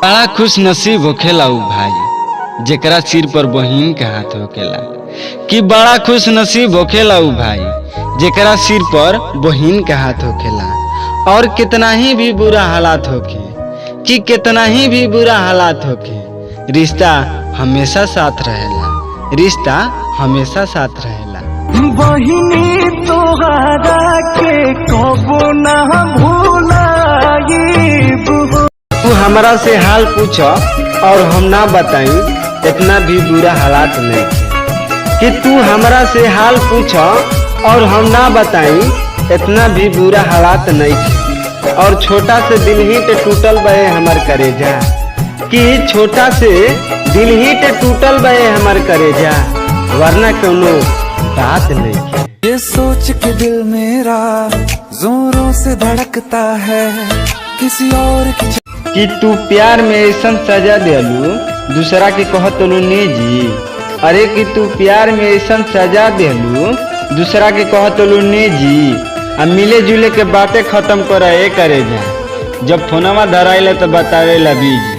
बड़ा खुश नसीब होखेला उ भाई जेकरा सिर पर बहिन के हाथ होखेला। कि बड़ा खुश नसीब होखेला उ भाई जेकरा सिर पर बहिन के हाथ होखेला। और कितना ही भी बुरा हालात होखे, कि कितना ही भी बुरा हालात होखे, रिश्ता हमेशा साथ रहेला, रिश्ता हमेशा साथ रहेला। बहिनी तोहरा के कबो ना भूलाईब। तू हमरा से हाल पूछ और हम ना बताई इतना भी बुरा हालात नहीं थे। कि तू हमरा से हाल पूछ और हम ना बताई इतना भी बुरा हालात नहीं थे। और छोटा से दिल ही ते टूटल बहे हमर करेजा। कि छोटा से दिल ही ते टूटल बहे हमर करेजा, वरना कोनो बात नहीं थे। ये सोच के दिल मेरा जोरों से धड़कता है किसी और की। कि तू प्यार में ऐसा सजा देलू दूसरा के कहतलू ने जी। अरे कि तू प्यार में ऐसा सजा देलू दूसरा के कहतलू ने जी। अब मिले जुले के बातें खत्म करे जा, जब फोनवा धराइले तो बतावे लबी।